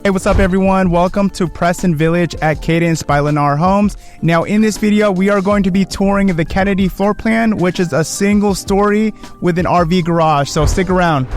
Hey, what's up everyone? Welcome to Preston Village at Cadence by Lennar Homes. Now in this video, we are going to be touring the Kennedy floor plan, which is a single story with an RV garage. So stick around.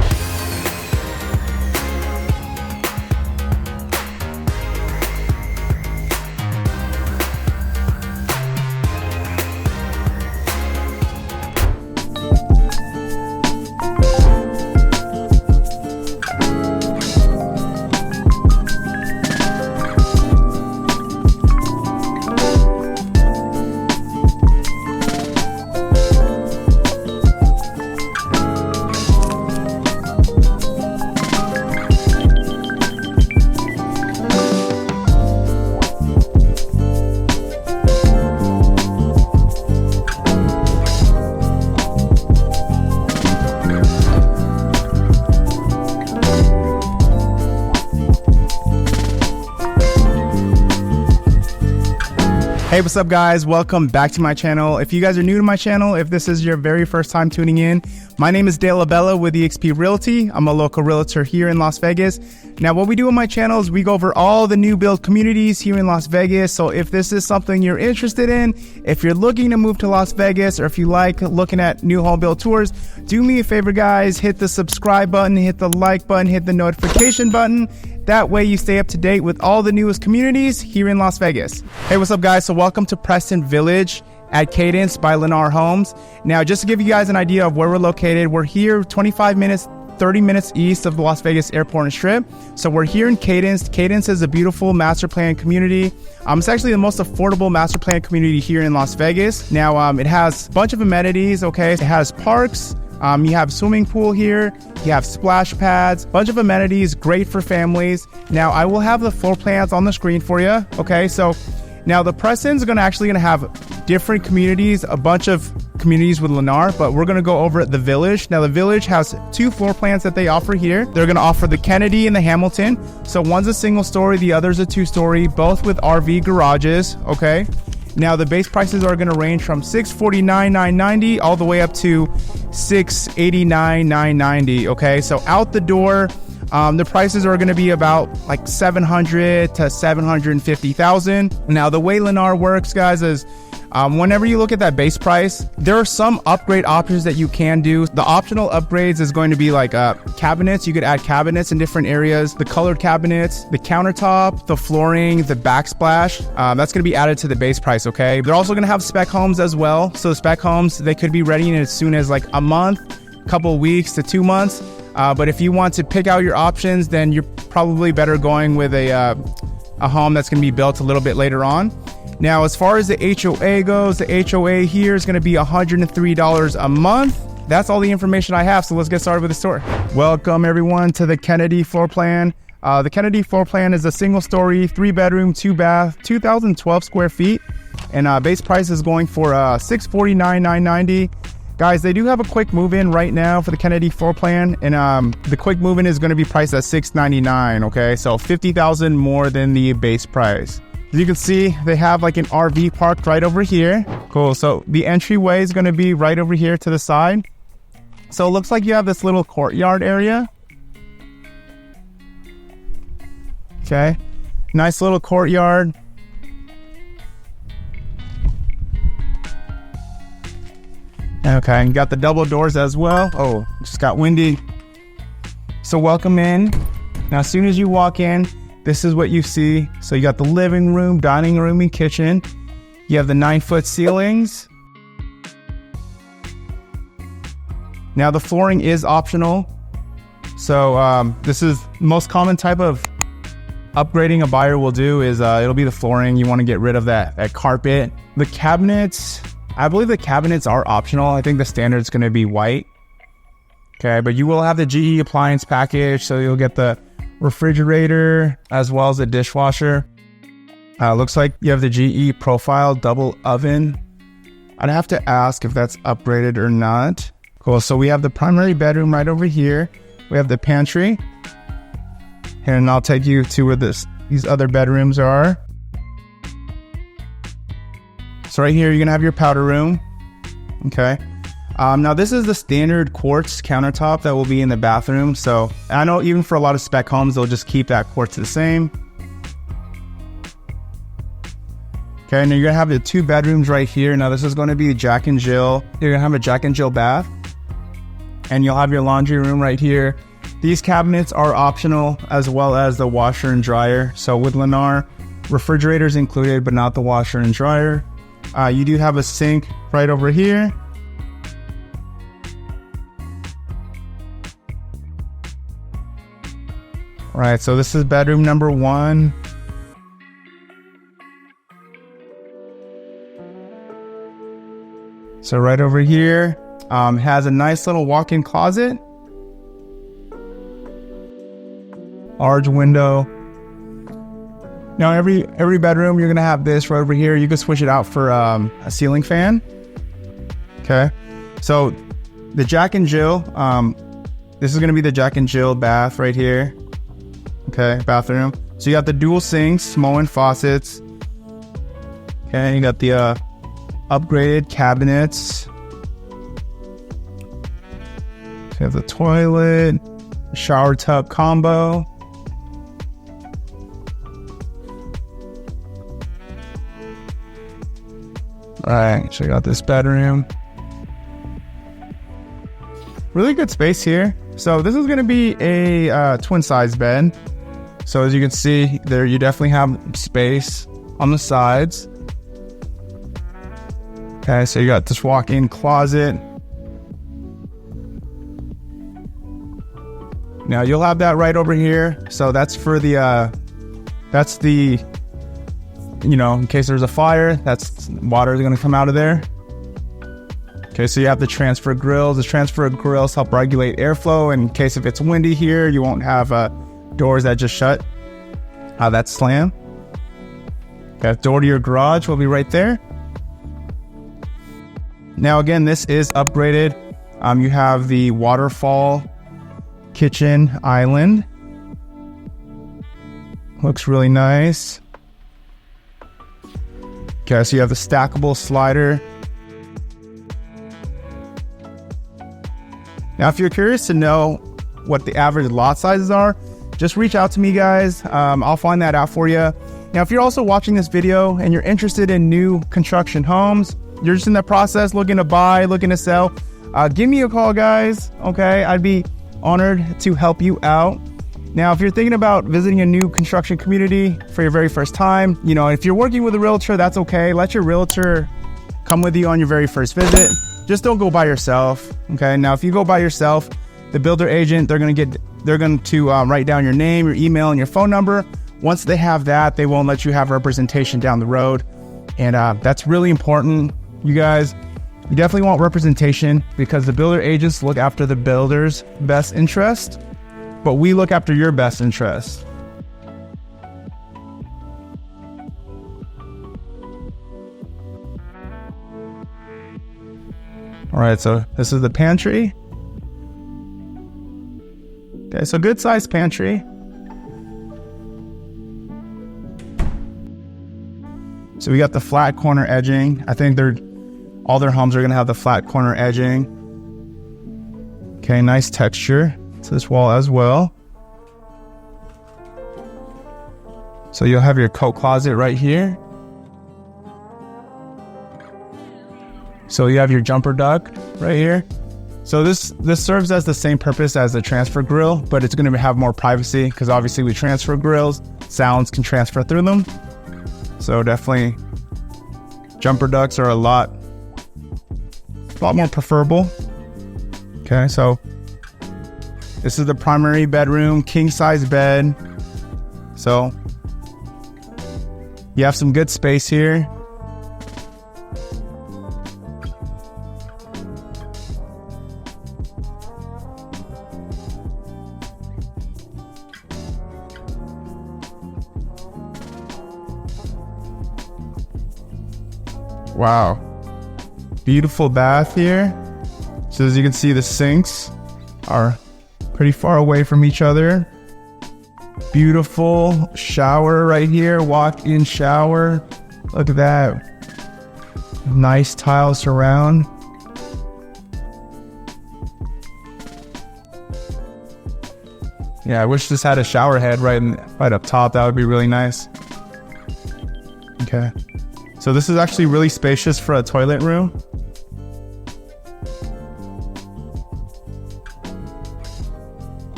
Hey, what's up guys? Welcome back to my channel. If you guys are new to my channel, if this is your very first time tuning in, my name is Abella with eXp Realty. I'm a local realtor here in Las Vegas. Now what we do on my channel is we go over all the new build communities here in Las Vegas. So if this is something you're interested in, if you're looking to move to Las Vegas, or if you like looking at new home build tours, do me a favor guys, hit the subscribe button, hit the like button, hit the notification button. That way you stay up to date with all the newest communities here in Las Vegas. Hey, what's up guys? So welcome to Preston Village at Cadence by Lennar Homes. Now, just to give you guys an idea of where we're located, we're here 25 minutes, 30 minutes east of the Las Vegas Airport and Strip. So we're here in Cadence. Cadence is a beautiful master plan community. It's actually the most affordable master plan community here in Las Vegas. Now, it has a bunch of amenities, okay? It has parks. You have swimming pool here, you have splash pads, bunch of amenities, great for families. Now I will have the floor plans on the screen for you. Okay, so now the Prestons are actually gonna have different communities, a bunch of communities with Lennar, but we're gonna go over the Village. Now the Village has two floor plans that they offer here. They're gonna offer the Kennedy and the Hamilton. So one's a single story, the other's a two-story, both with RV garages, okay? Now the base prices are going to range from $649,990 all the way up to $689,990. Okay, so out the door, the prices are going to be about like $700,000 to $750,000. Now the way Lennar works, guys, is whenever you look at that base price, there are some upgrade options that you can do. The optional upgrades is going to be like cabinets. You could add cabinets in different areas, the colored cabinets, the countertop, the flooring, the backsplash. That's going to be added to the base price, okay? They're also going to have spec homes as well. So spec homes, they could be ready in as soon as like a month, couple weeks to 2 months. But if you want to pick out your options, then you're probably better going with a home that's going to be built a little bit later on. Now, as far as the HOA goes, the HOA here is going to be $103 a month. That's all the information I have, so let's get started with the tour. Welcome everyone to the Kennedy floor plan. The Kennedy floor plan is a single story, 3-bedroom, 2-bath, 2,012 square feet. And base price is going for $649,990. Guys, they do have a quick move-in right now for the Kennedy floor plan. And the quick move-in is going to be priced at $699, okay? So $50,000 more than the base price. As you can see, they have like an RV parked right over here. Cool, so the entryway is gonna be right over here to the side. So it looks like you have this little courtyard area. Okay, nice little courtyard. Okay, you got the double doors as well. Oh, just got windy. So welcome in. Now, as soon as you walk in, this is what you see. So you got the living room, dining room, and kitchen. You have the 9-foot ceilings. Now the flooring is optional. So this is the most common type of upgrading a buyer will do is it'll be the flooring. You want to get rid of that carpet. The cabinets, I believe the cabinets are optional. I think the standard is going to be white. Okay, but you will have the GE appliance package. So you'll get the refrigerator as well as the dishwasher. Looks like you have the GE profile double oven. I'd have to ask if that's upgraded or not. Cool, so we have the primary bedroom right over here. We have the pantry. And I'll take you to where these other bedrooms are. So right here, you're gonna have your powder room. Okay. Now this is the standard quartz countertop that will be in the bathroom. So I know even for a lot of spec homes, they'll just keep that quartz the same. Okay, now you're gonna have the 2 bedrooms right here. Now this is gonna be Jack and Jill. You're gonna have a Jack and Jill bath. And you'll have your laundry room right here. These cabinets are optional, as well as the washer and dryer. So with Lennar, refrigerators included, but not the washer and dryer. You do have a sink right over here. All right, so this is bedroom number 1. So right over here, has a nice little walk-in closet. Large window. Now every bedroom, you're gonna have this right over here. You can switch it out for a ceiling fan. Okay, so the Jack and Jill, this is gonna be the Jack and Jill bath right here. Okay, bathroom. So you got the dual sinks, Moen faucets. Okay, you got the upgraded cabinets. You have the toilet, shower tub combo. All right, so you got this bedroom. Really good space here. So this is gonna be a twin size bed. So as you can see there, you definitely have space on the sides. Okay, so you got this walk-in closet. Now you'll have that right over here. So that's for the, you know, in case there's a fire, that's water is gonna come out of there. Okay, so you have the transfer grills. The transfer grills help regulate airflow. In case if it's windy here, you won't have doors that just shut. That slam. Okay, door to your garage will be right there. Now again, this is upgraded. You have the waterfall kitchen island. Looks really nice. Okay, so you have the stackable slider. Now, if you're curious to know what the average lot sizes are, just reach out to me, guys. I'll find that out for you. Now, if you're also watching this video and you're interested in new construction homes, you're just in the process looking to buy, looking to sell, give me a call, guys. Okay, I'd be honored to help you out. Now, if you're thinking about visiting a new construction community for your very first time, you know, if you're working with a realtor, that's okay. Let your realtor come with you on your very first visit. Just don't go by yourself. Okay. Now, if you go by yourself, the builder agent, they're going to write down your name, your email, and your phone number. Once they have that, they won't let you have representation down the road. And that's really important. You guys, you definitely want representation because the builder agents look after the builder's best interest, but we look after your best interest. All right, so this is the pantry. Okay, so good sized pantry. So we got the flat corner edging. I think all their homes are gonna have the flat corner edging. Okay, nice texture to this wall as well. So you'll have your coat closet right here. So you have your jumper duct right here. So this serves as the same purpose as the transfer grill, but it's going to have more privacy because obviously with transfer grills, sounds can transfer through them. So definitely jumper ducts are a lot more preferable. Okay, so this is the primary bedroom, king size bed. So you have some good space here. Wow, beautiful bath here. So as you can see, the sinks are pretty far away from each other. Beautiful shower right here, walk-in shower. Look at that. Nice tile surround. Yeah, I wish this had a shower head right up top. That would be really nice. Okay. So this is actually really spacious for a toilet room.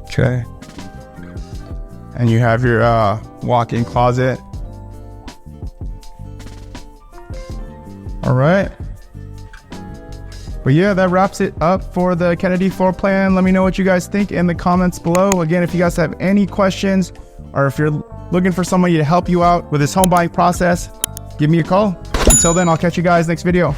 Okay. And you have your walk-in closet. All right. But yeah, that wraps it up for the Kennedy floor plan. Let me know what you guys think in the comments below. Again, if you guys have any questions or if you're looking for somebody to help you out with this home buying process, give me a call. Until then, I'll catch you guys next video.